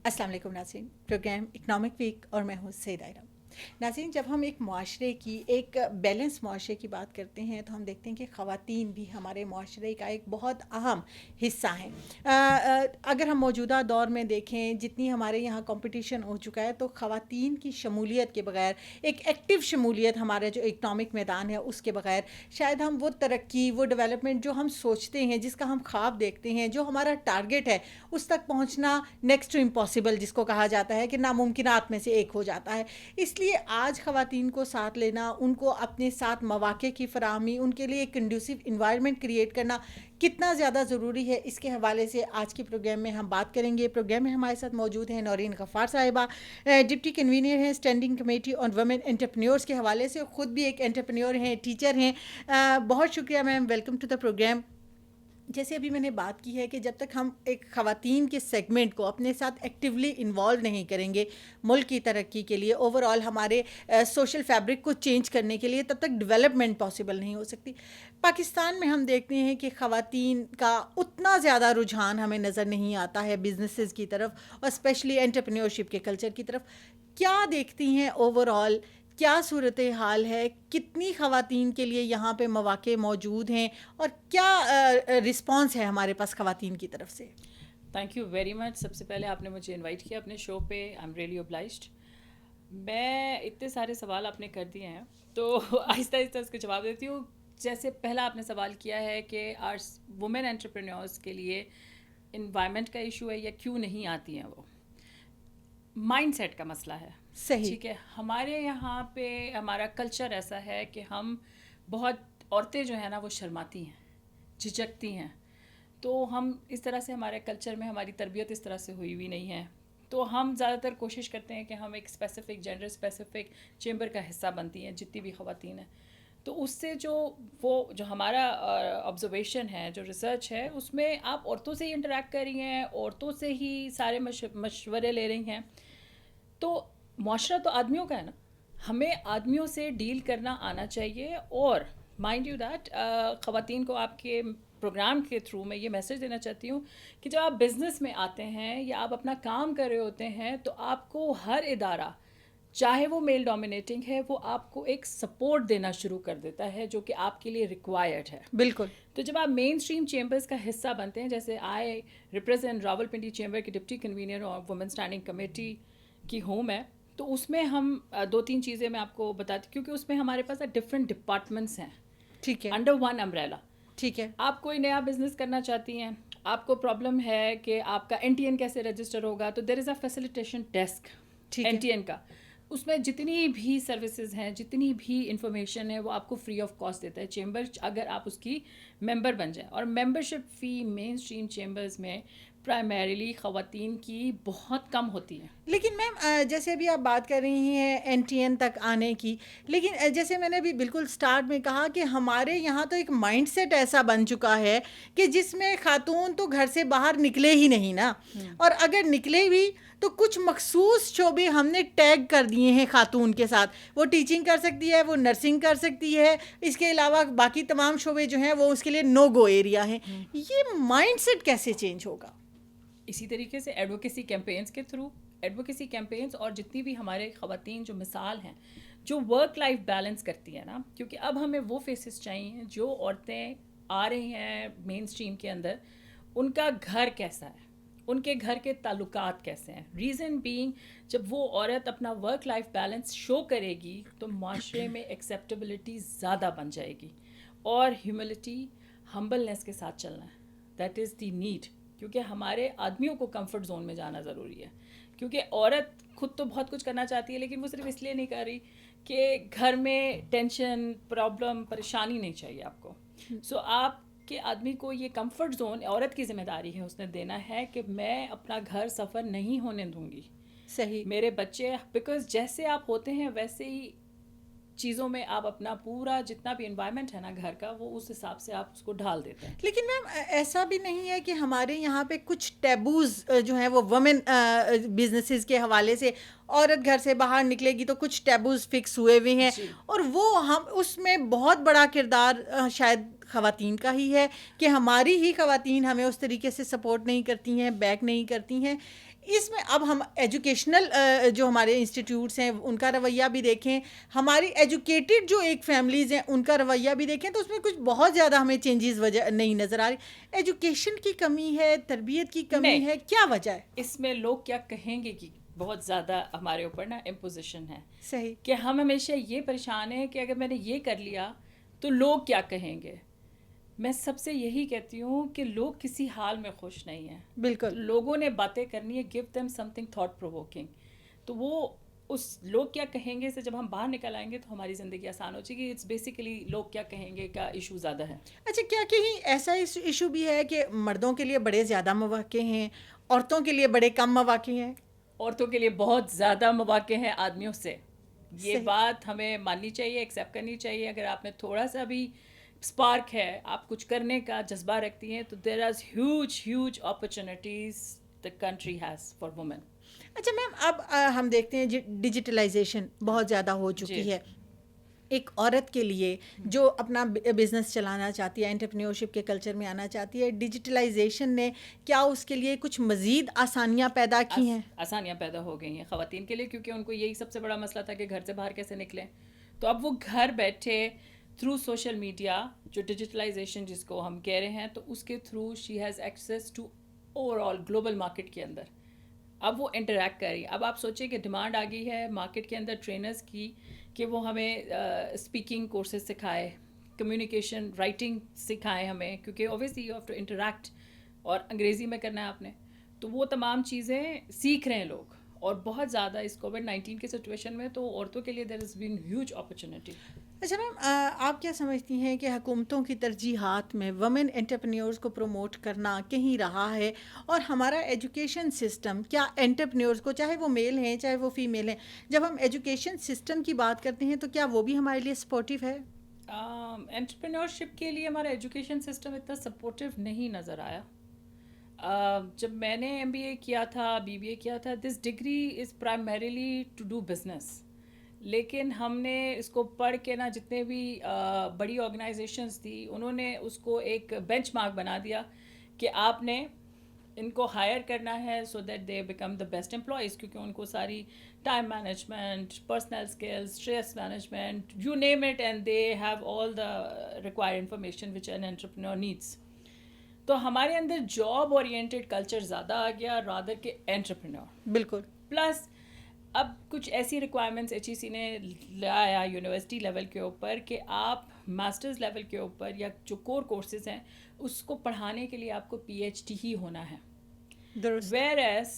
السلام علیکم ناظرین، پروگرام اکنامک ویک اور میں ہوں سید عائرہ۔ ناظرین، جب ہم ایک معاشرے کی، ایک بیلنس معاشرے کی بات کرتے ہیں تو ہم دیکھتے ہیں کہ خواتین بھی ہمارے معاشرے کا ایک بہت اہم حصہ ہیں۔ اگر ہم موجودہ دور میں دیکھیں، جتنی ہمارے یہاں کمپٹیشن ہو چکا ہے تو خواتین کی شمولیت کے بغیر، ایک ایکٹیو شمولیت ہمارے جو اکنامک میدان ہے اس کے بغیر شاید ہم وہ ترقی، وہ ڈیولپمنٹ جو ہم سوچتے ہیں، جس کا ہم خواب دیکھتے ہیں، جو ہمارا ٹارگٹ ہے، اس تک پہنچنا نیکسٹ ٹو امپاسبل جس کو کہا جاتا ہے کہ ناممکنات میں سے ایک ہو جاتا ہے۔ اس لیے آج خواتین کو ساتھ لینا، ان کو اپنے ساتھ مواقع کی فراہمی، ان کے لیے ایک کنڈیوسو انوائرمنٹ کریٹ کرنا کتنا زیادہ ضروری ہے، اس کے حوالے سے آج کے پروگرام میں ہم بات کریں گے۔ پروگرام میں ہمارے ساتھ موجود ہیں نورین غفار صاحبہ، ڈپٹی کنوینر ہیں standing committee on women entrepreneurs کے حوالے سے، خود بھی ایک انٹرپرینیور ہیں، ٹیچر ہیں۔ بہت شکریہ میم، ویلکم ٹو دا پروگرام۔ جیسے ابھی میں نے بات کی ہے کہ جب تک ہم ایک خواتین کے سیگمنٹ کو اپنے ساتھ ایکٹیولی انوالو نہیں کریں گے ملک کی ترقی کے لیے، اوور آل ہمارے سوشل فیبرک کو چینج کرنے کے لیے، تب تک ڈیولپمنٹ پاسبل نہیں ہو سکتی۔ پاکستان میں ہم دیکھتے ہیں کہ خواتین کا اتنا زیادہ رجحان ہمیں نظر نہیں آتا ہے بزنسز کی طرف، اور اسپیشلی انٹرپرینیورشپ کے کلچر کی طرف۔ کیا دیکھتی ہیں اوور آل، کیا صورتحال ہے، کتنی خواتین کے لیے یہاں پہ مواقع موجود ہیں، اور کیا رسپانس ہے ہمارے پاس خواتین کی طرف سے؟ Thank you very much. سب سے پہلے آپ نے مجھے انوائٹ کیا اپنے شو پہ، آئی ایم ریئلی اوبلائزڈ۔ میں اتنے سارے سوال آپ نے کر دیے ہیں تو آہستہ آہستہ اس کے جواب دیتی ہوں۔ جیسے پہلا آپ نے سوال کیا ہے کہ آج وومن انٹرپرینیورس کے لیے انوائرمنٹ کا ایشو ہے یا کیوں نہیں آتی ہیں، وہ مائنڈ سیٹ کا مسئلہ ہے۔ صحیح، ٹھیک ہے، ہمارے یہاں پہ ہمارا کلچر ایسا ہے کہ ہم بہت عورتیں جو ہیں نا وہ شرماتی ہیں، جھجکتی ہیں، تو ہم اس طرح سے، ہمارے کلچر میں ہماری تربیت اس طرح سے ہوئی ہوئی نہیں ہے، تو ہم زیادہ تر کوشش کرتے ہیں کہ ہم ایک اسپیسیفک جینڈر اسپیسیفک چیمبر کا حصہ بنتی ہیں جتنی بھی خواتین ہیں۔ تو اس سے جو ہمارا آبزرویشن ہے، جو ریسرچ ہے، اس میں آپ عورتوں سے ہی انٹریکٹ کر رہی ہیں، عورتوں سے ہی سارے مشورے لے رہی ہیں، تو معاشرہ تو آدمیوں کا ہے نا، ہمیں آدمیوں سے ڈیل کرنا آنا چاہیے۔ اور مائنڈ یو دیٹ خواتین کو آپ کے پروگرام کے تھرو میں یہ میسج دینا چاہتی ہوں کہ جب آپ بزنس میں آتے ہیں یا آپ اپنا کام کر رہے ہوتے ہیں تو آپ کو ہر ادارہ، چاہے وہ میل ڈومینیٹنگ ہے، وہ آپ کو ایک سپورٹ دینا شروع کر دیتا ہے جو کہ آپ کے لیے ریکوائرڈ ہے۔ بالکل۔ تو جب آپ مین اسٹریم چیمبرز کا حصہ بنتے ہیں، جیسے آئی ریپرزینٹ راول پنڈی چیمبر کی ڈپٹی کنوینر اور وومن اسٹینڈنگ کمیٹی کی ہوں میں، تو اس میں ہم دو تین چیزیں میں آپ کو بتاتی، کیونکہ اس میں ہمارے پاس ڈفرینٹ ڈپارٹمنٹس ہیں ٹھیک ہے، انڈر ون امبریلا۔ ٹھیک ہے، آپ کوئی نیا بزنس کرنا چاہتی ہیں، آپ کو پرابلم ہے کہ آپ کا این ٹی این کیسے رجسٹر ہوگا، تو دیر از اے فیسیلیٹیشن ڈیسک ٹھیک این ہے، ٹی این کا۔ اس میں جتنی بھی سروسز ہیں، جتنی بھی انفارمیشن ہے، وہ آپ کو فری آف کاسٹ دیتا ہے چیمبر، اگر آپ اس کی ممبر بن جائیں۔ اور ممبرشپ فی مین اسٹریم چیمبرز میں پرائمریلی خواتین کی بہت کم ہوتی ہے۔ لیکن میم جیسے ابھی آپ بات کر رہی ہیں این ٹی این تک آنے کی، لیکن جیسے میں نے ابھی بالکل سٹارٹ میں کہا کہ ہمارے یہاں تو ایک مائنڈ سیٹ ایسا بن چکا ہے کہ جس میں خاتون تو گھر سے باہر نکلے ہی نہیں نا، اور اگر نکلے بھی تو کچھ مخصوص شعبے ہم نے ٹیگ کر دیے ہیں خاتون کے ساتھ۔ وہ ٹیچنگ کر سکتی ہے، وہ نرسنگ کر سکتی ہے، اس کے علاوہ باقی تمام شعبے جو ہیں وہ اس کے لیے نو گو ایریا ہیں۔ یہ مائنڈ سیٹ کیسے چینج ہوگا؟ اسی طریقے سے ایڈوکیسی کیمپینس کے تھرو، ایڈوکیسی کیمپینس، اور جتنی بھی ہمارے خواتین جو مثال ہیں جو ورک لائف بیلنس کرتی ہیں نا، کیونکہ اب ہمیں وہ فیسز چاہیے جو عورتیں آ رہی ہیں مین اسٹریم کے اندر، ان کا گھر کیسا ہے، ان کے گھر کے تعلقات کیسے ہیں۔ ریزن بینگ، جب وہ عورت اپنا ورک لائف بیلنس شو کرے گی تو معاشرے میں ایکسیپٹیبلٹی زیادہ بن جائے گی، اور ہیوملٹی، ہمبلنس کے ساتھ چلنا ہے، دیٹ از دی نیڈ۔ کیونکہ ہمارے آدمیوں کو کمفرٹ زون میں جانا ضروری ہے، کیونکہ عورت خود تو بہت کچھ کرنا چاہتی ہے، لیکن وہ صرف اس لیے نہیں کر رہی کہ گھر میں ٹینشن، پرابلم، پریشانی نہیں چاہیے آپ کو۔ سو آپ کے آدمی کو یہ کمفرٹ زون عورت کی ذمہ داری ہے، اس نے دینا ہے کہ میں اپنا گھر سفر نہیں ہونے دوں گی، صحیح، میرے بچے، بیکاز جیسے آپ ہوتے ہیں ویسے ہی چیزوں میں آپ اپنا پورا جتنا بھی انوائرمنٹ ہے نا گھر کا، وہ اس حساب سے آپ اس کو ڈھال دیتے ہیں۔ لیکن میم ایسا بھی نہیں ہے کہ ہمارے یہاں پہ کچھ ٹیبوز جو ہیں وہ وومن بزنسز کے حوالے سے، عورت گھر سے باہر نکلے گی تو کچھ ٹیبوز فکس ہوئے ہوئے ہیں، جی، اور وہ ہم اس میں بہت بڑا کردار شاید خواتین کا ہی ہے کہ ہماری ہی خواتین ہمیں اس طریقے سے سپورٹ نہیں کرتی ہیں, بیک نہیں کرتی ہیں. اس میں اب ہم ایجوکیشنل جو ہمارے انسٹیٹیوٹس ہیں ان کا رویہ بھی دیکھیں, ہماری ایجوکیٹڈ جو ایک فیملیز ہیں ان کا رویہ بھی دیکھیں, تو اس میں کچھ بہت زیادہ ہمیں چینجز وجہ نہیں نظر آ رہی. ایجوکیشن کی کمی ہے, تربیت کی کمی ہے, کیا وجہ ہے؟ اس میں لوگ کیا کہیں گے کہ بہت زیادہ ہمارے اوپر نا امپوزیشن ہے. صحیح. کہ ہم ہمیشہ یہ پریشان ہیں کہ اگر میں نے یہ کر لیا تو لوگ کیا کہیں گے. میں سب سے یہی کہتی ہوں کہ لوگ کسی حال میں خوش نہیں ہیں. بالکل. لوگوں نے باتیں کرنی ہے, give them some thing thought provoking. تو وہ اس لوگ کیا کہیں گے سے جب ہم باہر نکل آئیں گے تو ہماری زندگی آسان ہو جائے گی. اٹس بیسیکلی لوگ کیا کہیں گے کا ایشو زیادہ ہے. اچھا, کیا کہیں ایسا ایشو بھی ہے کہ مردوں کے لیے بڑے زیادہ مواقع ہیں, عورتوں کے لیے بڑے کم مواقع ہیں؟ عورتوں کے لیے بہت زیادہ مواقع ہیں آدمیوں سے. یہ صحیح. بات ہمیں ماننی چاہیے, ایکسیپٹ کرنی چاہیے. اگر آپ میں تھوڑا سا بھی اسپارک ہے, آپ کچھ کرنے کا جذبہ رکھتی ہیں, تو there are huge opportunities the country has for women. اچھا میم, اب ہم دیکھتے ہیں ڈیجیٹلائزیشن بہت زیادہ ہو چکی ہے. ایک عورت کے لیے جو اپنا بزنس چلانا چاہتی ہے, انٹرپرینیورشپ کے کلچر میں آنا چاہتی ہے, ڈیجیٹلائزیشن نے کیا اس کے لیے کچھ مزید آسانیاں پیدا کی ہیں؟ آسانیاں پیدا ہو گئی ہیں خواتین کے لیے, کیونکہ ان کو یہی سب سے بڑا مسئلہ تھا کہ گھر سے باہر کیسے نکلیں. تو اب وہ گھر بیٹھے تھرو سوشل میڈیا, جو ڈیجیٹلائزیشن جس کو ہم کہہ رہے ہیں, تو اس کے through she has access to overall global market کے اندر. اب وہ انٹریکٹ کر رہی ہے. اب آپ سوچیں کہ ڈیمانڈ آ گئی ہے مارکیٹ کے اندر ٹرینرز کی کہ وہ ہمیں اسپیکنگ کورسز سکھائے, کمیونیکیشن رائٹنگ سکھائیں ہمیں, کیونکہ obviously you have to interact, اور انگریزی میں کرنا ہے آپ نے. تو وہ تمام چیزیں سیکھ رہے ہیں لوگ, اور بہت زیادہ اس کووڈ-19 کی سچویشن میں تو عورتوں کے لیے دیر از بین ہیوج اپرچونیٹی. اچھا میم, آپ کیا سمجھتی ہیں کہ حکومتوں کی ترجیحات میں وومن انٹرپرینیورز کو پروموٹ کرنا کہیں رہا ہے, اور ہمارا ایجوکیشن سسٹم کیا انٹرپرینیورز کو, چاہے وہ میل ہیں چاہے وہ فیمیل ہیں, جب ہم ایجوکیشن سسٹم کی بات کرتے ہیں تو کیا وہ بھی ہمارے لیے سپورٹیو ہے؟ انٹرپرینیورشپ کے لیے ہمارا ایجوکیشن سسٹم اتنا سپورٹیو نہیں نظر آیا. جب میں نے ایم بی اے کیا تھا, بی بی اے کیا تھا, this degree is primarily to do business. لیکن ہم نے اس کو پڑھ کے نا, جتنے بھی بڑی آرگنائزیشنز تھی انہوں نے اس کو ایک بینچ مارک بنا دیا کہ آپ نے ان کو ہائر کرنا ہے so that they become the best employees, کیونکہ ان کو ساری time management, personal skills, stress management, you name it, and they have all the required information which an entrepreneur needs. تو ہمارے اندر جاب اورینٹیڈ کلچر زیادہ آ گیا rather کہ entrepreneur. بالکل. Plus اب کچھ ایسی ریکوائرمنٹس ایچ ای سی نے لایا یونیورسٹی لیول کے اوپر کہ آپ ماسٹرز لیول کے اوپر یا جو کور کورسز ہیں اس کو پڑھانے کے لیے آپ کو پی ایچ ڈی ہی ہونا ہے. ویئر ایز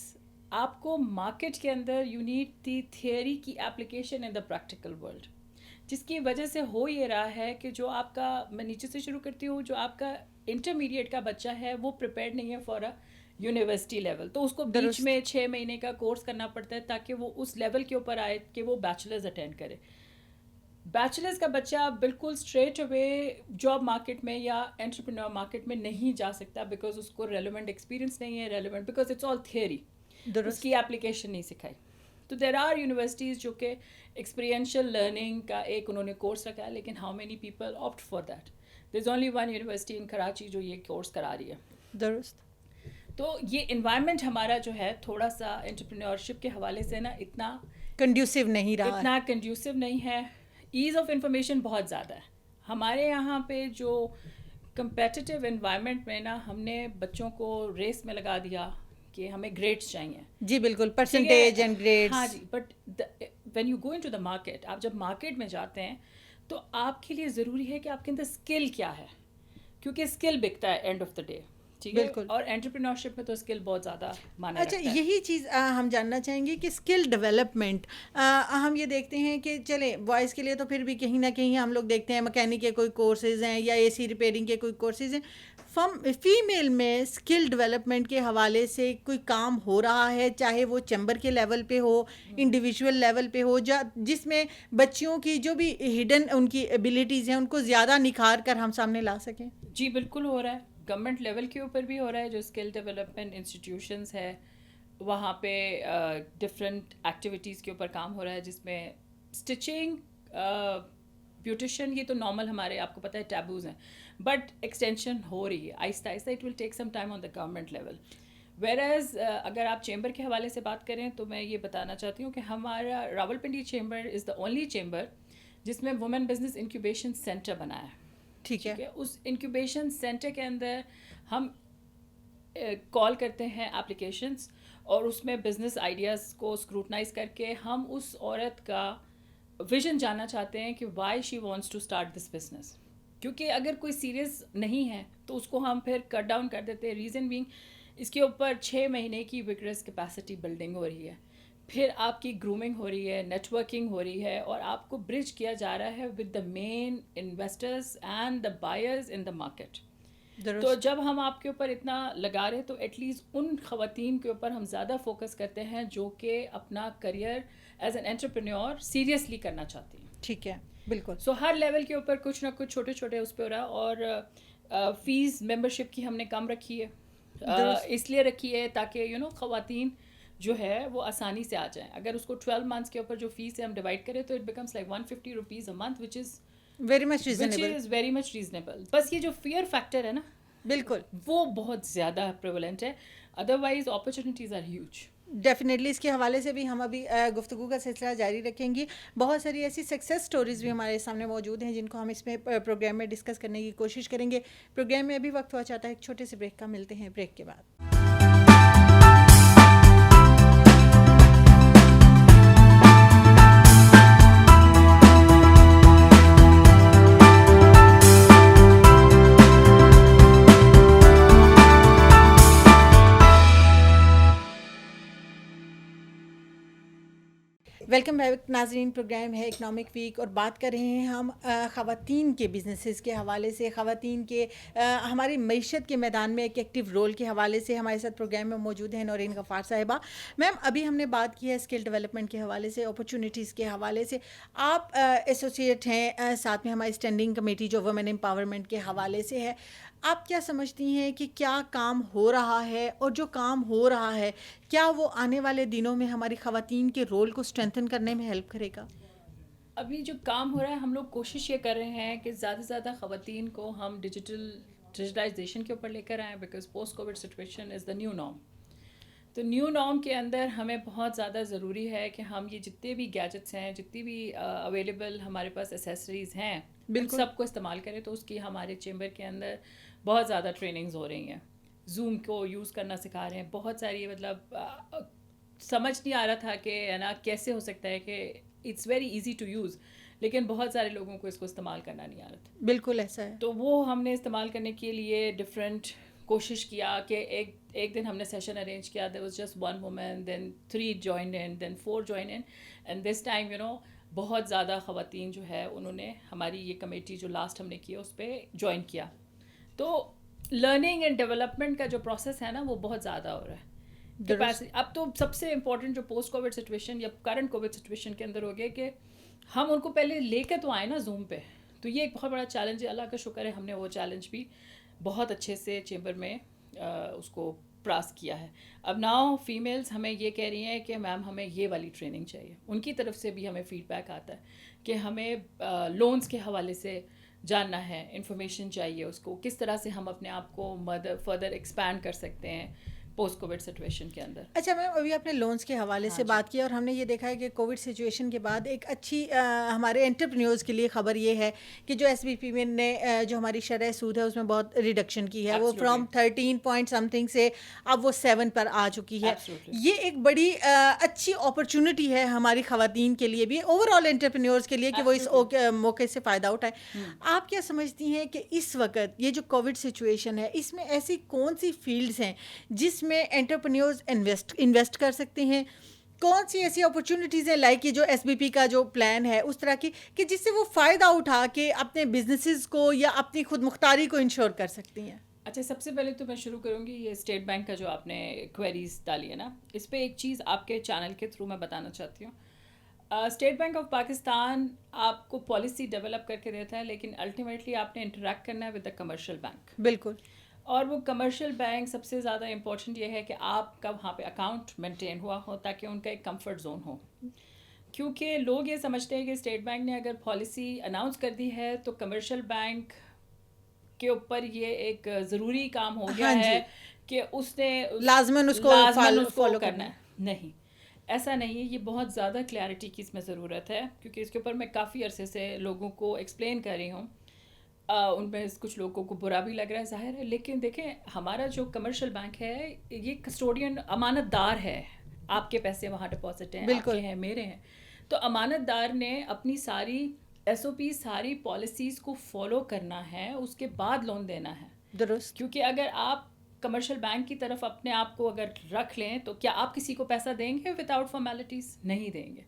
آپ کو مارکیٹ کے اندر یو نیڈ دی تھیوری کی application in the practical world, جس کی وجہ سے ہو یہ رہا ہے کہ جو آپ کا, میں نیچے سے شروع کرتی ہوں, جو آپ کا انٹرمیڈیٹ کا بچہ ہے وہ پریپیئرڈ نہیں ہے فار اے یونیورسٹی لیول. تو اس کو بیچ میں 6 مہینے کا کورس کرنا پڑتا ہے تاکہ وہ اس لیول کے اوپر آئے کہ وہ بیچلرز اٹینڈ کرے. بیچلرز کا بچہ بالکل اسٹریٹ اوے جاب مارکیٹ میں یا انٹرپرینور مارکیٹ میں نہیں جا سکتا, بیکاز اس کو ریلیونٹ ایکسپیرینس نہیں ہے. Relevant because it's all theory, اس کی اپلیکیشن نہیں سکھائی. تو دیر آر یونیورسٹیز جو کہ ایکسپیرینشیل لرننگ کا ایک انہوں نے کورس رکھا ہے, لیکن how many people opt for that. There is only one university in Karachi جو یہ کورس کرا رہی ہے. درست. تو یہ انوائرمنٹ ہمارا جو ہے تھوڑا سا انٹرپرینورشپ کے حوالے سے نا اتنا کنڈیوسو نہیں رہا, اتنا کنڈیوسو نہیں ہے. ایز آف انفارمیشن بہت زیادہ ہے ہمارے یہاں پہ. جو کمپیٹیٹیو انوائرمنٹ میں نا ہم نے بچوں کو ریس میں لگا دیا کہ ہمیں گریڈس چاہیے. جی بالکل, پرسنٹیج اینڈ گریڈس. ہاں جی, but when you go in to the market, آپ جب مارکیٹ میں جاتے ہیں تو آپ کے لیے ضروری ہے کہ آپ کے اندر اسکل کیا ہے, کیونکہ اسکل بکتا ہے اینڈ آف دا ڈے. ٹھیک ہے, اور انٹرپرینورشپ میں تو اسکل بہت زیادہ مانا رکھتا ہے. اچھا, یہی چیز ہم جاننا چاہیں گے کہ اسکل ڈیولپمنٹ, ہم یہ دیکھتے ہیں کہ چلیں بوائز کے لیے تو پھر بھی کہیں نہ کہیں ہم لوگ دیکھتے ہیں مکینک کے کوئی کورسز ہیں یا اے سی ریپیئرنگ کے کوئی کورسز ہیں. فیمیل میں اسکل ڈیولپمنٹ کے حوالے سے کوئی کام ہو رہا ہے, چاہے وہ چیمبر کے لیول پہ ہو, انڈیویجول لیول پہ ہو, جس میں بچیوں کی جو بھی ہڈن ان کی ایبلٹیز ہیں ان کو زیادہ نکھار کر ہم سامنے لا سکیں؟ جی بالکل ہو رہا ہے. گورنمنٹ لیول کے اوپر بھی ہو رہا ہے, جو اسکل ڈیولپمنٹ انسٹیٹیوشنز ہے وہاں پہ ڈفرینٹ ایکٹیویٹیز کے اوپر کام ہو رہا ہے, جس میں اسٹچنگ بیوٹیشین یہ تو نارمل ہمارے آپ کو پتہ ہے ٹیبوز ہیں, بٹ ایکسٹینشن ہو رہی ہے آہستہ آہستہ. It will take some time on the government level. Where اگر آپ چیمبر کے حوالے سے بات کریں تو میں یہ بتانا چاہتی ہوں کہ ہمارا Rawalpindi chamber is the only chamber جس میں وومن بزنس انکیوبیشن سینٹر بنایا ہے. ٹھیک ہے. اس انکیوبیشن سینٹر کے اندر ہم کال کرتے ہیں اپلیکیشنس, اور اس میں بزنس آئیڈیاز کو اسکروٹنائز کر کے ہم اس عورت کا ویژن جاننا چاہتے ہیں کہ why she wants to start this business. کیونکہ اگر کوئی سیریس نہیں ہے تو اس کو ہم پھر کٹ ڈاؤن کر دیتے ہیں. ریزن بینگ اس کے اوپر 6 مہینے کی وگرس کیپیسٹی بلڈنگ ہو رہی ہے, پھر آپ کی گرومنگ ہو رہی ہے, نیٹ ورکنگ ہو رہی ہے, اور آپ کو برج کیا جا رہا ہے with the main investors and the buyers in the market. تو جب ہم آپ کے اوپر اتنا لگا رہے تو ایٹ لیسٹ ان خواتین کے اوپر ہم زیادہ فوکس کرتے ہیں جو کہ اپنا career as an entrepreneur seriously کرنا چاہتی ہیں. ٹھیک ہے, بالکل. سو ہر لیول کے اوپر کچھ نہ کچھ چھوٹے چھوٹے اس پہ ہو رہا ہے. اور فیس ممبرشپ کی ہم نے کم رکھی ہے, اس لیے رکھی ہے تاکہ خواتین جو ہے وہ آسانی سے آ جائیں. اگر اس کو 12 منتھس کے اوپر جو فیس ہے ہم ڈیوائڈ کریں تو it becomes like 150 rupees a month, which is very much reasonable. بس یہ جو فیئر فیکٹر ہے نا, بالکل, وہ بہت زیادہ پریولنٹ ہے. Otherwise opportunities are huge. Definitely اس کے حوالے سے بھی ہم ابھی گفتگو کا سلسلہ جاری رکھیں گی. بہت ساری ایسی سکسیس سٹوریز بھی ہمارے سامنے موجود ہیں جن کو ہم اس میں پروگرام میں ڈسکس کرنے کی کوشش کریں گے. پروگرام میں ابھی وقت ہوا چاہتا ہے ایک چھوٹے سے بریک کا. ملتے ہیں بریک کے بعد. ویلکم بیک ناظرین. پروگرام ہے اکنامک ویک اور بات کر رہے ہیں ہم خواتین کے بزنسز کے حوالے سے, خواتین کے ہماری معیشت کے میدان میں ایک ایکٹیو رول کے حوالے سے. ہمارے ساتھ پروگرام میں موجود ہیں نورین غفار صاحبہ. میم ابھی ہم نے بات کی ہے اسکل ڈیولپمنٹ کے حوالے سے, اپرچونیٹیز کے حوالے سے. آپ ایسوسیٹ ہیں, ساتھ میں ہماری اسٹینڈنگ کمیٹی جو وومن امپاورمنٹ کے حوالے سے ہے. آپ کیا سمجھتی ہیں کہ کیا کام ہو رہا ہے, اور جو کام ہو رہا ہے کیا وہ آنے والے دنوں میں ہماری خواتین کے رول کو اسٹرینتھن کرنے میں ہیلپ کرے گا؟ ابھی جو کام ہو رہا ہے ہم لوگ کوشش یہ کر رہے ہیں کہ زیادہ سے زیادہ خواتین کو ہم ڈیجیٹلائزیشن کے اوپر لے کر آئیں, because post Covid situation is the new norm. تو نیو نارم کے اندر ہمیں بہت زیادہ ضروری ہے کہ ہم یہ جتنے بھی گیجٹس ہیں, جتنی بھی اویلیبل ہمارے پاس ایسیسریز ہیں, بالکل سب کو استعمال کریں. تو اس کی ہمارے چیمبر کے اندر بہت زیادہ ٹریننگز ہو رہی ہیں. زوم کو یوز کرنا سکھا رہے ہیں. بہت ساری مطلب سمجھ نہیں آ رہا تھا کہ ہے نا کیسے ہو سکتا ہے کہ it's very easy to use, لیکن بہت سارے لوگوں کو اس کو استعمال کرنا نہیں آ رہا تھا. بالکل ایسا ہے. تو وہ ہم نے استعمال کرنے کے لیے ڈفرینٹ کوشش کیا کہ ایک دن ہم نے سیشن ارینج کیا. There was just 1 woman, then 3 joined in, then 4 joined in, and this time بہت زیادہ خواتین جو ہے انہوں نے ہماری یہ کمیٹی جو لاسٹ ہم نے کی اس پہ جوائن کیا. تو لرننگ اینڈ ڈیولپمنٹ کا جو پروسیس ہے نا وہ بہت زیادہ ہو رہا ہے. اب تو سب سے امپورٹنٹ جو پوسٹ کووڈ سچویشن یا کرنٹ کووڈ سچویشن کے اندر ہو گیا کہ ہم ان کو پہلے لے کے تو آئے نا زوم پہ. تو یہ ایک بہت بڑا چیلنج ہے. اللہ کا شکر ہے ہم نے وہ چیلنج بھی بہت اچھے سے چیمبر میں اس کو پراس کیا ہے. اب ناؤ فیمیلز ہمیں یہ کہہ رہی ہیں کہ میم ہمیں یہ والی ٹریننگ چاہیے. ان کی طرف سے بھی ہمیں فیڈ بیک آتا ہے کہ ہمیں لونز کے حوالے سے جاننا ہے, انفارمیشن چاہیے اس کو, کس طرح سے ہم اپنے آپ کو فردر ایکسپینڈ کر سکتے ہیں پوسٹ کووڈ سچویشن کے اندر. اچھا میم, ابھی آپ نے لونس کے حوالے سے بات کی اور ہم نے یہ دیکھا ہے کہ کووڈ سچویشن کے بعد ایک اچھی ہمارے انٹرپرینیورز کے لیے خبر یہ ہے کہ جو ایس بی پی میں نے جو ہماری شرح سود ہے اس میں بہت ریڈکشن کی ہے. وہ فرام 13 پوائنٹ سم تھنگ سے اب وہ 7 پر آ چکی ہے. یہ ایک بڑی اچھی اپرچونٹی ہے ہماری خواتین کے لیے بھی, اوور آل انٹرپرینیورز کے لیے, کہ وہ اس موقع سے فائدہ اٹھائیں. آپ کیا سمجھتی ہیں کہ اس وقت یہ جو کووڈ سچویشن ہے اس میں ایسی کون سی فیلڈز ہیں جس میں انٹرپرینیورز انویسٹ کر سکتے ہیں؟ کون سی ایسی اپرچونیٹیز ہیں لائک یہ جو ایس بی پی کا جو پلان ہے اس طرح کی کہ جس سے وہ فائدہ اٹھا کے اپنے بزنسز کو یا اپنی خود مختاری کو انشور کر سکتی ہیں؟ اچھا, سب سے پہلے تو میں شروع کروں گی یہ اسٹیٹ بینک کا جو آپ نے کوئریز ڈالی ہے نا, اس پہ ایک چیز آپ کے چینل کے تھرو میں بتانا چاہتی ہوں. اسٹیٹ بینک آف پاکستان آپ کو پالیسی ڈیولپ کر کے دیتا ہے, لیکن الٹیمیٹلی آپ نے انٹریکٹ کرنا ہے ود دا کمرشل بینک. بالکل. اور وہ کمرشل بینک سب سے زیادہ امپورٹنٹ یہ ہے کہ آپ کا وہاں پہ اکاؤنٹ مینٹین ہوا ہو تاکہ ان کا ایک کمفرٹ زون ہو. کیونکہ لوگ یہ سمجھتے ہیں کہ اسٹیٹ بینک نے اگر پالیسی اناؤنس کر دی ہے تو کمرشل بینک کے اوپر یہ ایک ضروری کام ہو گیا ہے کہ اس نے لازماً اس کو فالو کرنا ہے. نہیں، ایسا نہیں ہے. یہ بہت زیادہ کلیئرٹی کی اس میں ضرورت ہے، کیونکہ اس کے اوپر میں کافی عرصے سے لوگوں کو ایکسپلین کر رہی ہوں. ان میں کچھ لوگوں کو برا بھی لگ رہا ہے، ظاہر ہے، لیکن دیکھیں ہمارا جو کمرشل بینک ہے یہ کسٹوڈین امانت دار ہے. آپ کے پیسے وہاں ڈپازٹ ہیں، آپ کے ہیں، میرے ہیں. تو امانت دار نے اپنی ساری SOP ساری پالیسیز کو فالو کرنا ہے، اس کے بعد لون دینا ہے. درست. کیونکہ اگر آپ کمرشل بینک کی طرف اپنے آپ کو اگر رکھ لیں تو کیا آپ کسی کو پیسہ دیں گے وداؤٹ فارمیلٹیز؟ نہیں دیں گے.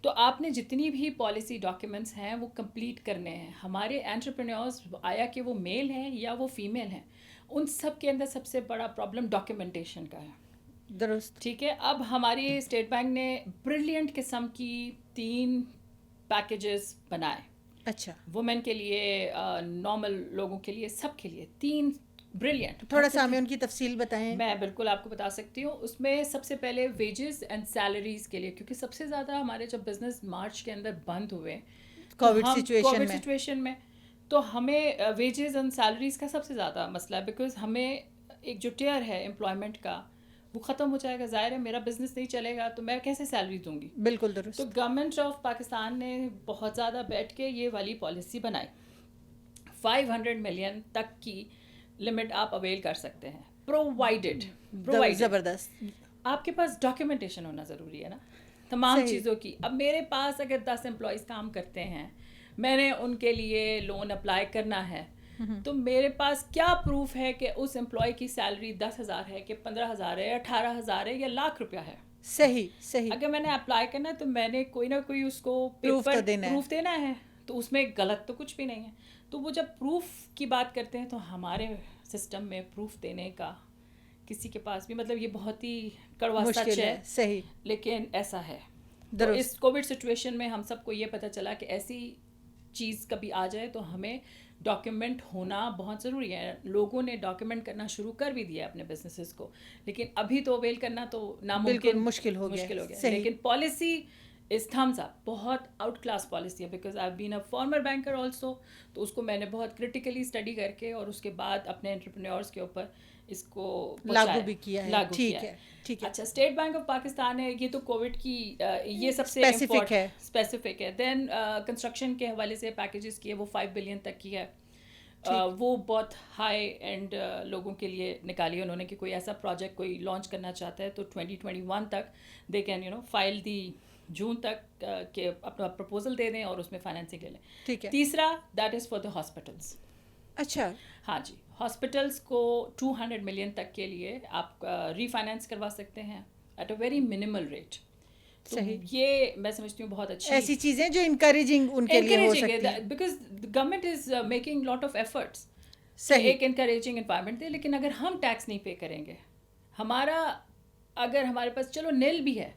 تو آپ نے جتنی بھی پالیسی ڈاکیومنٹس ہیں وہ کمپلیٹ کرنے ہیں. ہمارے انٹرپرینیورز آیا کہ وہ میل ہیں یا وہ فیمیل ہیں، ان سب کے اندر سب سے بڑا پرابلم ڈاکیومنٹیشن کا ہے. درست. ٹھیک ہے. اب ہماری اسٹیٹ بینک نے بریلینٹ قسم کی 3 پیکیجز بنائے. اچھا. وومن کے لیے، نارمل لوگوں کے لیے، سب کے لیے 3 بریلینٹ. تھوڑا سا ہمیں ان کی تفصیل بتائیں. میں بالکل آپ کو بتا سکتی ہوں. اس میں سب سے پہلے ویجز اینڈ سیلریز کے لیے، کیونکہ سب سے زیادہ ہمارے جب بزنس مارچ کے اندر بند ہوئے کووڈ سچویشن میں، تو ہمیں ویجز اینڈ سیلریز کا سب سے زیادہ مسئلہ ہے. بیکاز ہمیں ایک جو ٹیئر ہے امپلائمنٹ کا وہ ختم ہو جائے گا. ظاہر ہے میرا بزنس نہیں چلے گا تو میں کیسے سیلری دوں گی. بالکل درست. تو گورنمنٹ آف پاکستان نے بہت زیادہ بیٹھ کے یہ والی پالیسی بنائی. 500 ملین تک کی لمٹ آپ اویل کر سکتے ہیں. پرووائڈیڈ. زبردست. آپ کے پاس ڈاکیومنٹیشن ہونا ضروری ہے نا تمام چیزوں کی. اب میرے پاس اگر 10 امپلائیز کام کرتے ہیں، میں نے ان کے لیے لون اپلائی کرنا ہے، تو میرے پاس کیا پروف ہے کہ اس امپلائی کی سیلری 10,000 ہے کہ 15,000 ہے، 18,000 ہے یا لاکھ روپیہ ہے. صحیح. اگر میں نے اپلائی کرنا ہے تو میں نے کوئی نہ کوئی اس کو پروف دینا ہے. تو اس میں غلط تو کچھ بھی نہیں ہے. تو وہ جب پروف کی بات کرتے ہیں تو ہمارے سسٹم میں پروف دینے کا کسی کے پاس بھی، مطلب یہ بہت ہی کڑوا سچ ہے. صحیح. لیکن ایسا ہے. تو اس کووڈ سچویشن میں ہم سب کو یہ پتہ چلا کہ ایسی چیز کبھی آ جائے تو ہمیں ڈاکیومنٹ ہونا بہت ضروری ہے. لوگوں نے ڈاکیومنٹ کرنا شروع کر بھی دیا اپنے بزنسز کو، لیکن ابھی تو اویل کرنا تو ناممکن، مشکل ہو گیا. لیکن پالیسی از تھمز اپ. بہت آؤٹ کلاس پالیسی ہے. Because I been a former banker also, تو اس کو میں نے بہت کرٹیکلی اسٹڈی کر کے اور اس کے بعد اپنے انٹرپرینیورس کے اوپر اس کو لاگو بھی کیا ہے. ٹھیک ہے. اچھا. اسٹیٹ بینک آف پاکستان ہے، یہ تو کووڈ کی یہ سب سے اسپیسیفک ہے. دین کنسٹرکشن کے حوالے سے پیکیجز کی ہے، وہ 5 بلین تک کی ہے. وہ بہت ہائی اینڈ لوگوں کے لیے نکالی انہوں نے کہ کوئی ایسا پروجیکٹ کوئی لانچ کرنا چاہتا ہے تو 2021 تک دے کین فائل دی، جون تک کہ اپنا پرپوزل دے دیں اور اس میں فائنینسنگ لے لیں. ٹھیک ہے. تیسرا that is for the hospitals. اچھا. ہاں جی. ہاسپٹلس کو 200 ملین تک کے لیے آپ ری فائنینس کروا سکتے ہیں at a very minimal rate. صحیح. یہ میں سمجھتی ہوں بہت اچھی ایسی چیزیں جو انکریجنگ ان کے لیے ہو سکتی ہیں، because government is making lot of efforts. ایک انکریجنگ انوائرمنٹ دے. لیکن اگر ہم ٹیکس نہیں پے کریں گے، اگر ہمارے پاس چلو نیل بھی ہے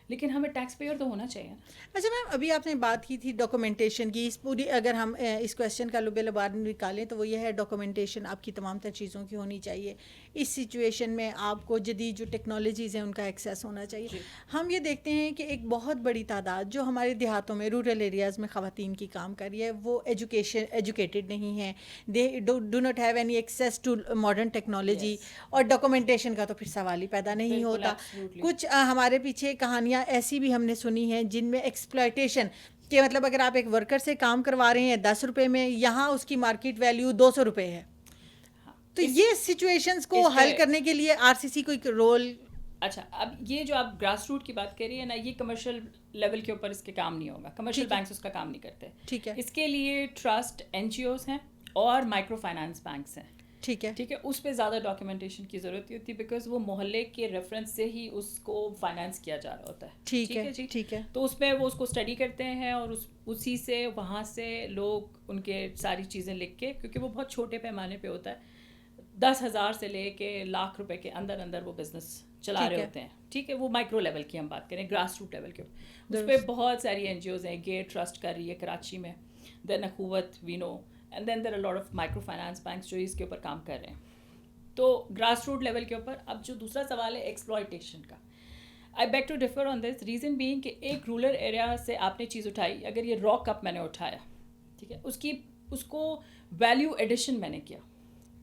لیکن ہمیں ٹیکس پیئر تو ہونا چاہیے. اچھا میم، ابھی آپ نے بات کی تھی ڈاکومنٹیشن کی. اس پوری اگر ہم اس کویشچن کا لب لبار نکالیں تو وہ یہ ہے ڈاکومنٹیشن آپ کی تمام تر چیزوں کی ہونی چاہیے. اس سچویشن میں آپ کو جدید جو ٹیکنالوجیز ہیں ان کا ایکسیس ہونا چاہیے. ہم یہ دیکھتے ہیں کہ ایک بہت بڑی تعداد جو ہمارے دیہاتوں میں رورل ایریاز میں خواتین کی کام کر رہی ہے وہ ایجوکیٹڈ نہیں ہیں. They do not have any access to modern technology. اور ڈاکومنٹیشن کا تو پھر سوال ہی پیدا نہیں ہوتا. کچھ ہمارے پیچھے کہانیاں ایسی بھی ہم نے سنی ہیں جن میں ایکسپلائٹیشن کہ مطلب اگر آپ ایک ورکر سے کام کروا رہے ہیں 10 روپے میں، یہاں اس کی مارکیٹ ویلیو 200 روپے ہے. تو یہ سچویشنز کو حل کرنے کے لیے RCC کو ایک رول. اچھا. اب یہ جو آپ گراس روٹ کی بات کر رہی ہیں نا، یہ کمرشل لیول کے اوپر اس کے کام نہیں ہوگا. کمرشل بینکس اس کا کام نہیں کرتے. ٹھیک ہے. اس کے لیے ٹرسٹ NGOs ہیں اور مائکرو فائنانس بینکس ہیں. ٹھیک ہے. اس پہ زیادہ ڈاکیومنٹیشن کی ضرورت ہوتی ہے بیکاز وہ محلے کے ریفرنس سے ہی اس کو فائنانس کیا جا رہا ہوتا ہے. ٹھیک ہے. تو اس پہ وہ اس کو اسٹڈی کرتے ہیں اور اسی سے وہاں سے لوگ ان کے ساری چیزیں لکھ کے، کیونکہ وہ بہت چھوٹے پیمانے پہ ہوتا ہے، 10,000 سے لے کے لاکھ روپے کے اندر وہ بزنس چلا رہے ہوتے ہیں. ٹھیک ہے. وہ مائکرو لیول کی ہم بات کریں، گراس روٹ لیول کے. اس پہ بہت ساری NGOs ہیں. گیٹ ٹرسٹ کر رہی ہے کراچی میں، then Akhuwat we know, and then there are lot of micro finance banks جو اس کے اوپر کام کر رہے ہیں. تو گراس روٹ لیول کے اوپر اب جو دوسرا سوال ہے ایکسپلائٹیشن کا. I beg to differ on this reason being کہ ایک رورل ایریا سے آپ نے چیز اٹھائی, اگر یہ را کپ میں نے اٹھایا, ٹھیک ہے, اس کو ویلیو ایڈیشن میں نے کیا,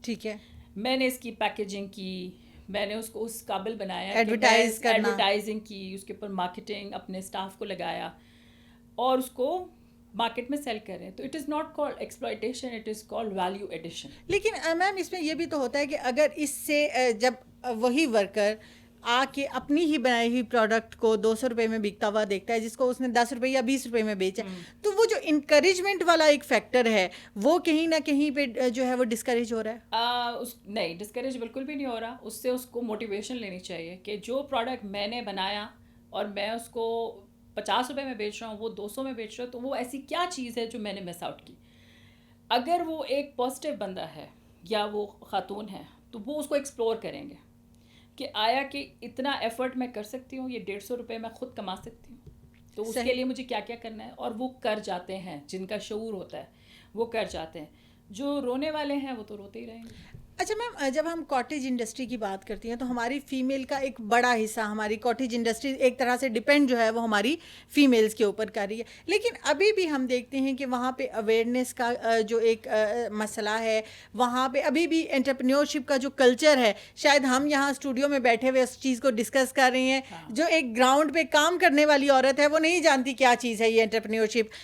ٹھیک ہے, میں نے اس کی پیکیجنگ کی, میں نے اس کو اس قابل بنایا, ایڈورٹائزنگ کی, اس کے اوپر مارکیٹنگ, اپنے اسٹاف کو لگایا اور اس کو مارکیٹ میں سیل کریں, تو it is not called exploitation, it is called value addition. لیکن میم اس میں یہ بھی تو ہوتا ہے کہ اگر اس سے جب وہی ورکر آ کے اپنی ہی بنائی ہوئی پروڈکٹ کو 200 روپے میں بکتا ہوا دیکھتا ہے, جس کو اس نے 10 روپے یا 20 روپے میں بیچا, تو وہ جو انکریجمنٹ والا ایک فیکٹر ہے وہ کہیں نہ کہیں پہ جو ہے وہ ڈسکریج ہو رہا ہے. نہیں, ڈسکریج بالکل بھی نہیں ہو رہا. اس سے اس کو موٹیویشن لینی چاہیے کہ جو پروڈکٹ میں نے بنایا اور میں اس کو 50 روپے میں بیچ رہا ہوں, وہ 200 میں بیچ رہا ہوں, تو وہ ایسی کیا چیز ہے جو میں نے مس آؤٹ کی. اگر وہ ایک پازیٹیو بندہ ہے یا وہ خاتون ہے, تو وہ اس کو ایکسپلور کریں گے کہ آیا کہ اتنا ایفرٹ میں کر سکتی ہوں, یہ 150 روپے میں خود کما سکتی ہوں, تو اس کے لیے مجھے کیا کیا کرنا ہے, اور وہ کر جاتے ہیں. جن کا شعور ہوتا ہے وہ کر جاتے ہیں, جو رونے والے ہیں وہ تو روتے ہی رہیں گے. اچھا میم, جب ہم کاٹیج انڈسٹری کی بات کرتی ہیں تو ہماری فیمیل کا ایک بڑا حصہ, ہماری کاٹیج انڈسٹری ایک طرح سے ڈپینڈ جو ہے وہ ہماری فیمیلز کے اوپر کر رہی ہے. لیکن ابھی بھی ہم دیکھتے ہیں کہ وہاں پہ اویئرنیس کا جو ایک مسئلہ ہے, وہاں پہ ابھی بھی انٹرپرینیورشپ کا جو کلچر ہے, شاید ہم یہاں اسٹوڈیو میں بیٹھے ہوئے اس چیز کو ڈسکس کر رہے ہیں, جو ایک گراؤنڈ پہ کام کرنے والی عورت ہے وہ نہیں جانتی کیا چیز ہے یہ انٹرپرینیورشپ,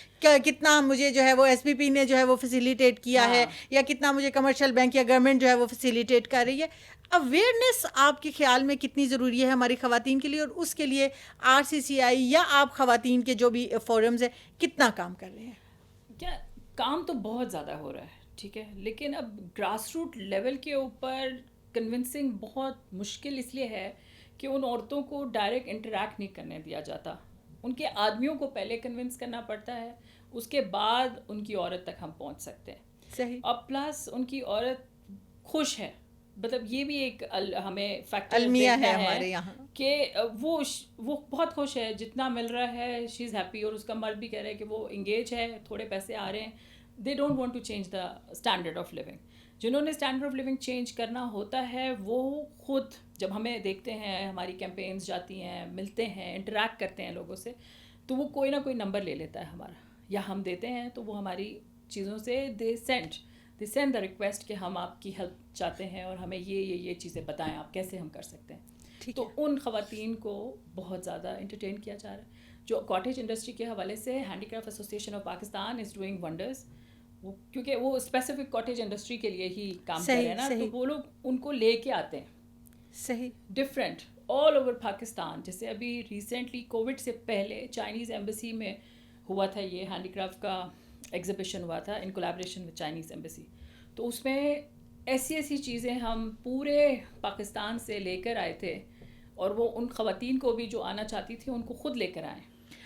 کتنا مجھے جو ہے وہ ایس پی پی نے جو ہے وہ فیسیلیٹیٹ کیا ہے, یا کتنا مجھے کمرشل بینک یا گورنمنٹ جو ہے وہ فیسیلیٹیٹ کر رہی ہے. اویئرنیس آپ کے خیال میں کتنی ضروری ہے ہماری خواتین کے لیے, اور اس کے لیے آر سی سی آئی یا آپ خواتین کے جو بھی فورمز ہیں کتنا کام کر رہے ہیں؟ کیا کام تو بہت زیادہ ہو رہا ہے, ٹھیک ہے, لیکن اب گراس روٹ لیول کے اوپر کنونسنگ بہت مشکل اس لیے ہے کہ ان عورتوں کو ڈائریکٹ انٹریکٹ نہیں کرنے دیا جاتا. ان کے آدمیوں کو پہلے کنونس کرنا پڑتا ہے, اس کے بعد ان کی عورت تک ہم پہنچ سکتے ہیں. صحیح. اور پلس ان کی عورت خوش ہے, مطلب یہ بھی ایک ہمیں فیکٹر المیہ دیکھنا ہے ہمارے یہاں کہ وہ بہت خوش ہے, جتنا مل رہا ہے شی از ہیپی, اور اس کا مرد بھی کہہ رہا ہے کہ وہ انگیج ہے, تھوڑے پیسے آ رہے ہیں. They don't want to change the standard of living. جنہوں نے اسٹینڈرڈ آف لیونگ چینج کرنا ہوتا ہے وہ خود, جب ہمیں دیکھتے ہیں ہماری کیمپینز جاتی ہیں, ملتے ہیں, انٹریکٹ کرتے ہیں لوگوں سے, تو وہ کوئی نہ کوئی نمبر لے لیتا ہے ہمارا, یا ہم دیتے ہیں تو وہ ہماری چیزوں سے دے سینڈ دا ریکویسٹ کہ ہم آپ کی ہیلپ چاہتے ہیں اور ہمیں یہ چیزیں بتائیں آپ کیسے ہم کر سکتے ہیں. تو ان خواتین کو بہت زیادہ انٹرٹین کیا جا رہا ہے. جو کاٹیج انڈسٹری کے حوالے سے handy craft association of Pakistan is doing wonders, وہ کیونکہ وہ اسپیسیفک کاٹیج انڈسٹری کے لیے ہی کام کر رہے ہیں نا, تو وہ لوگ ان کو لے کے آتے ہیں. صحیح. Different all over Pakistan. جیسے ابھی ریسنٹلی کووڈ سے پہلے چائنیز ایمبیسی میں ہوا تھا, یہ ہینڈی کرافٹ کا ایگزیبیشن ہوا تھا ان کولیبریشن وتھ چائنیز ایمبیسی. تو اس میں ایسی چیزیں ہم پورے پاکستان سے لے کر آئے تھے, اور وہ ان خواتین کو بھی جو آنا چاہتی تھی ان کو خود لے کر آئیں,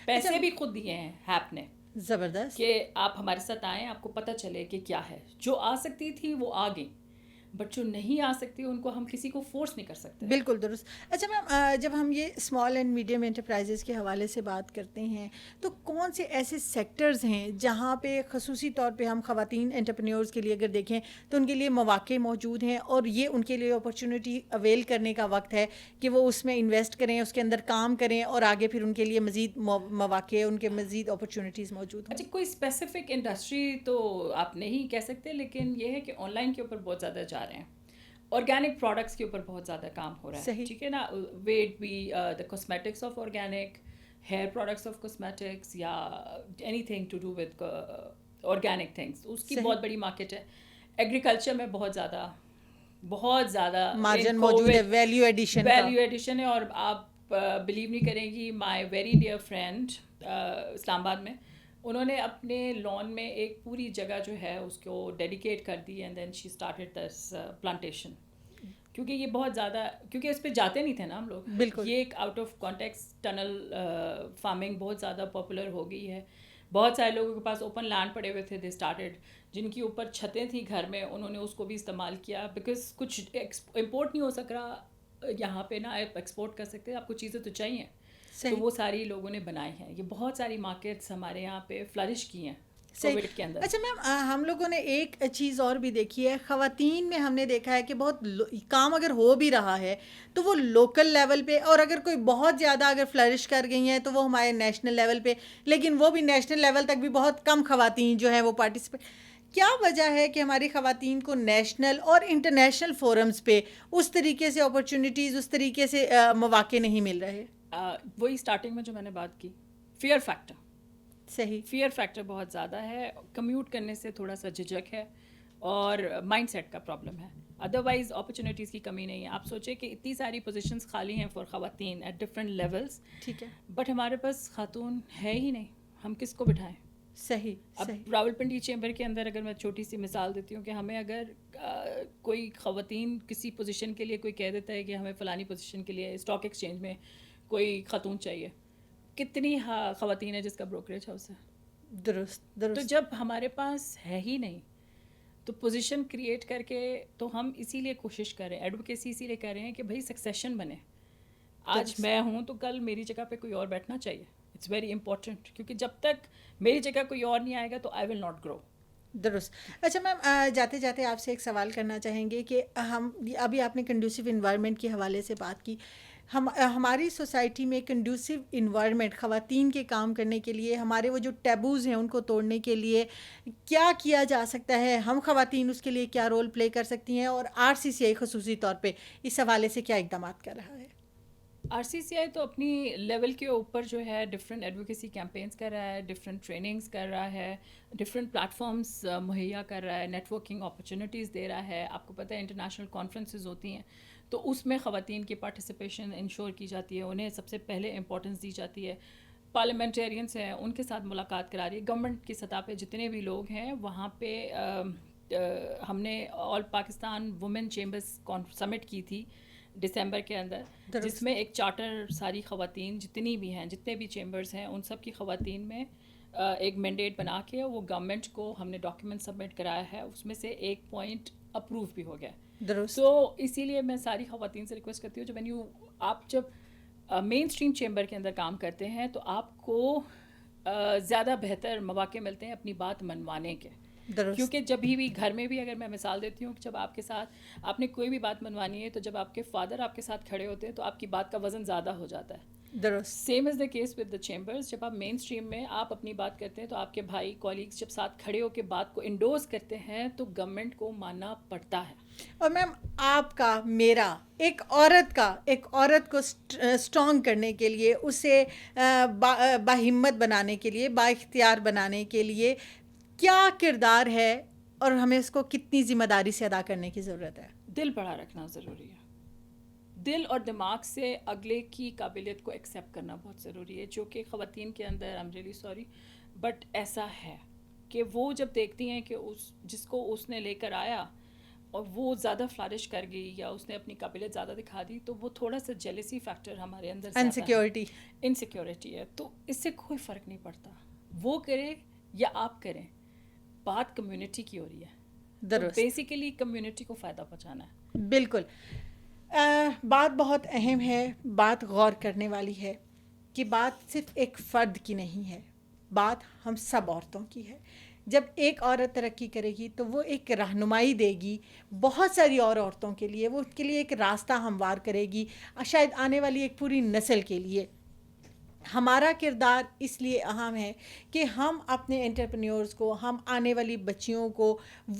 پیسے بھی خود دیے ہیں ہیپ نے, زبردست, کہ آپ ہمارے ساتھ آئیں, آپ کو پتہ چلے کہ کیا ہے. جو آ سکتی تھی وہ آ گئیں, بٹ جو نہیں آ سکتی ان کو ہم کسی کو فورس نہیں کر سکتے. بالکل درست. اچھا میم, جب ہم یہ اسمال اینڈ میڈیم انٹرپرائزز کے حوالے سے بات کرتے ہیں تو کون سے ایسے سیکٹرز ہیں جہاں پہ خصوصی طور پہ ہم خواتین انٹرپرینیورز کے لیے اگر دیکھیں تو ان کے لیے مواقع موجود ہیں, اور یہ ان کے لیے اپرچونیٹی اویل کرنے کا وقت ہے کہ وہ اس میں انویسٹ کریں, اس کے اندر کام کریں, اور آگے پھر ان کے لیے مزید مواقع, ان کے مزید اپرچونیٹیز موجود ہوں؟ اچھا, کوئی اسپیسیفک انڈسٹری تو آپ نہیں کہہ سکتے, لیکن یہ ہے کہ آن لائن کے اوپر بہت زیادہ جا رہے ہیں, آرگینک پروڈکٹس کے اوپر بہت زیادہ کام ہو رہا ہے, ٹھیک ہے نا. Whether be the cosmetics of organic, hair products of cosmetics, یا anything to do with organic things, اس کی بہت بڑی مارکیٹ ہے. ایگریکلچر میں بہت زیادہ مارجن موجود ہے, ویلیو ایڈیشن ہے. اور آپ بلیو نہیں کریں گی, مائی ویری ڈیئر فرینڈ اسلام آباد میں, انہوں نے اپنے لان میں ایک پوری جگہ جو ہے اس کو ڈیڈیکیٹ کر دی, and then she started this plantation. کیونکہ یہ بہت زیادہ, کیونکہ اس پہ جاتے نہیں تھے نا ہم لوگ, بالکل, یہ ایک out of context tunnel farming بہت زیادہ پاپولر ہو گئی ہے. بہت سارے لوگوں کے پاس اوپن لینڈ پڑے ہوئے تھے, دے اسٹارٹیڈ, جن کی اوپر چھتیں تھیں گھر میں, انہوں نے اس کو بھی استعمال کیا, بیکاز کچھ امپورٹ نہیں ہو سک رہا یہاں پہ, نہ آپ ایکسپورٹ کر سکتے, آپ کو چیزیں تو چاہیے, تو وہ ساری لوگوں نے بنائی ہیں. یہ بہت ساری مارکیٹس ہمارے یہاں پہ فلرش کی ہیں. کووڈ کے اندر. اچھا میم، ہم لوگوں نے ایک چیز اور بھی دیکھی ہے، خواتین میں ہم نے دیکھا ہے کہ بہت کام اگر ہو بھی رہا ہے تو وہ لوکل لیول پہ، اور اگر کوئی بہت زیادہ اگر فلرش کر گئی ہیں تو وہ ہمارے نیشنل لیول پہ، لیکن وہ بھی نیشنل لیول تک بھی بہت کم خواتین جو ہیں وہ پارٹیسپیٹ. کیا وجہ ہے کہ ہماری خواتین کو نیشنل اور انٹرنیشنل فورمز پہ اس طریقے سے اپرچونیٹیز، اس طریقے سے مواقع نہیں مل رہے؟ وہی اسٹارٹنگ میں جو میں نے بات کی، فیئر فیکٹر. صحیح. فیئر فیکٹر بہت زیادہ ہے، کمیوٹ کرنے سے تھوڑا سا جھجک ہے اور مائنڈ سیٹ کا پرابلم ہے. ادروائز اپرچونیٹیز کی کمی نہیں ہے. آپ سوچیں کہ اتنی ساری پوزیشنز خالی ہیں فار خواتین ایٹ ڈفرینٹ لیولس، ٹھیک ہے، بٹ ہمارے پاس خاتون ہے ہی نہیں. ہم کس کو بٹھائیں؟ صحیح. اب راولپنڈی چیمبر کے اندر اگر میں چھوٹی سی مثال دیتی ہوں کہ ہمیں اگر کوئی خواتین کسی پوزیشن کے لیے کوئی کہہ دیتا ہے کہ ہمیں فلانی پوزیشن کے لیے اسٹاک ایکسچینج میں کوئی خاتون چاہیے، کتنی خواتین ہے جس کا بروکریج ہاؤس ہے. درست تو درست. جب ہمارے پاس ہے ہی نہیں تو پوزیشن کریٹ کر کے، تو ہم اسی لیے کوشش کر رہے ہیں، ایڈوکیسی اسی لیے کر رہے ہیں کہ بھائی سکسیشن بنے. آج میں ہوں تو کل میری جگہ پہ کوئی اور بیٹھنا چاہیے. اٹس ویری امپورٹنٹ، کیونکہ جب تک میری جگہ کوئی اور نہیں آئے گا تو آئی ول ناٹ گرو. درست. اچھا میم، جاتے جاتے آپ سے ایک سوال کرنا چاہیں گے کہ ہم ابھی آپ نے کنڈیوسو انوائرمنٹ کے حوالے سے بات کی. ہماری سوسائٹی میں کنڈیوسو انوائرمنٹ خواتین کے کام کرنے کے لیے، ہمارے وہ جو ٹیبوز ہیں ان کو توڑنے کے لیے کیا کیا جا سکتا ہے؟ ہم خواتین اس کے لیے کیا رول پلے کر سکتی ہیں، اور RCCI خصوصی طور پہ اس حوالے سے کیا اقدامات کر رہا ہے؟ RCCI تو اپنی لیول کے اوپر جو ہے ڈفرینٹ ایڈوکیسی کیمپینس کر رہا ہے، ڈفرینٹ ٹریننگس کر رہا ہے، ڈفرینٹ پلیٹفارمس مہیا کر رہا ہے، نیٹ ورکنگ اپرچونیٹیز دے رہا ہے. آپ کو پتہ ہے انٹرنیشنل کانفرنسز ہوتی ہیں تو اس میں خواتین کی پارٹیسپیشن انشور کی جاتی ہے، انہیں سب سے پہلے امپورٹنس دی جاتی ہے. پارلیمنٹیرینس ہیں، ان کے ساتھ ملاقات کرا رہی ہے. گورنمنٹ کی سطح پہ جتنے بھی لوگ ہیں وہاں پہ ہم نے آل پاکستان وومن چیمبرس سمٹ کی تھی دسمبر کے اندر، جس میں ایک چارٹر ساری خواتین جتنی بھی ہیں، جتنے بھی چیمبرز ہیں، ان سب کی خواتین میں ایک مینڈیٹ بنا کے وہ گورنمنٹ کو ہم نے ڈاکیومنٹ سبمٹ کرایا ہے. اس میں سے ایک پوائنٹ اپروو بھی ہو گیا. تو اسی لیے میں ساری خواتین سے ریکویسٹ کرتی ہوں، آپ جب مین اسٹریم چیمبر کے اندر کام کرتے ہیں تو آپ کو زیادہ بہتر مواقع ملتے ہیں اپنی بات منوانے کے. کیونکہ جب بھی گھر میں بھی، اگر میں مثال دیتی ہوں کہ جب آپ کے ساتھ آپ نے کوئی بھی بات منوانی ہے تو جب آپ کے فادر آپ کے ساتھ کھڑے ہوتے ہیں تو آپ کی بات کا وزن زیادہ ہو جاتا ہے. Same is the case with the chambers. جب آپ مین اسٹریم میں آپ اپنی بات کرتے ہیں تو آپ کے بھائی کولیگس جب ساتھ کھڑے ہو کے بات کو انڈورس کرتے ہیں تو گورنمنٹ کو ماننا پڑتا ہے. اور میم، آپ کا، میرا، ایک عورت کو اسٹرانگ کرنے کے لیے، اسے باہمت بنانے کے لیے، با اختیار بنانے کے لیے کیا کردار ہے، اور ہمیں اس کو کتنی ذمہ داری سے ادا کرنے کی ضرورت ہے؟ دل بڑا رکھنا ضروری ہے. دل اور دماغ سے اگلے کی قابلیت کو ایکسیپٹ کرنا بہت ضروری ہے، جو کہ خواتین کے اندر، I am really sorry but ایسا ہے کہ وہ جب دیکھتی ہیں کہ جس کو اس نے لے کر آیا اور وہ زیادہ فلرش کر گئی یا اس نے اپنی قابلیت زیادہ دکھا دی، تو وہ تھوڑا سا جیلسی فیکٹر ہمارے اندر انسیکیورٹی ہے. تو اس سے کوئی فرق نہیں پڑتا وہ کرے یا آپ کریں، بات کمیونٹی کی ہو رہی ہے. بیسیکلی کمیونٹی کو فائدہ پہنچانا ہے. بالکل. بات بہت اہم ہے، بات غور کرنے والی ہے کہ بات صرف ایک فرد کی نہیں ہے، بات ہم سب عورتوں کی ہے. جب ایک عورت ترقی کرے گی تو وہ ایک رہنمائی دے گی بہت ساری اور عورتوں کے لیے، وہ ان کے لیے ایک راستہ ہموار کرے گی، شاید آنے والی ایک پوری نسل کے لیے. ہمارا کردار اس لیے اہم ہے کہ ہم اپنے انٹرپرینیورز کو، ہم آنے والی بچیوں کو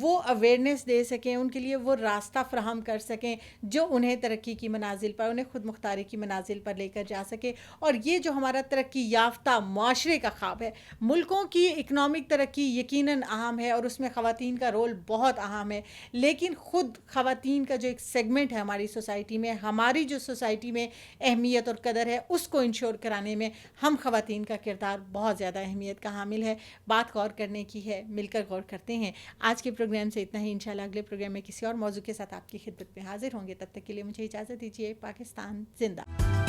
وہ اویئرنیس دے سکیں، ان کے لیے وہ راستہ فراہم کر سکیں جو انہیں ترقی کی منازل پر، انہیں خود مختاری کی منازل پر لے کر جا سکے. اور یہ جو ہمارا ترقی یافتہ معاشرے کا خواب ہے، ملکوں کی اکنامک ترقی یقیناً اہم ہے اور اس میں خواتین کا رول بہت اہم ہے، لیکن خود خواتین کا جو ایک سیگمنٹ ہے ہماری سوسائٹی میں، ہماری جو سوسائٹی میں اہمیت اور قدر ہے، اس کو انشور کرانے میں ہم خواتین کا کردار بہت زیادہ اہمیت کا حامل ہے. بات غور کرنے کی ہے، مل کر غور کرتے ہیں. آج کے پروگرام سے اتنا ہی. انشاءاللہ اگلے پروگرام میں کسی اور موضوع کے ساتھ آپ کی خدمت میں حاضر ہوں گے. تب تک کے لیے مجھے اجازت دیجیے. پاکستان زندہ.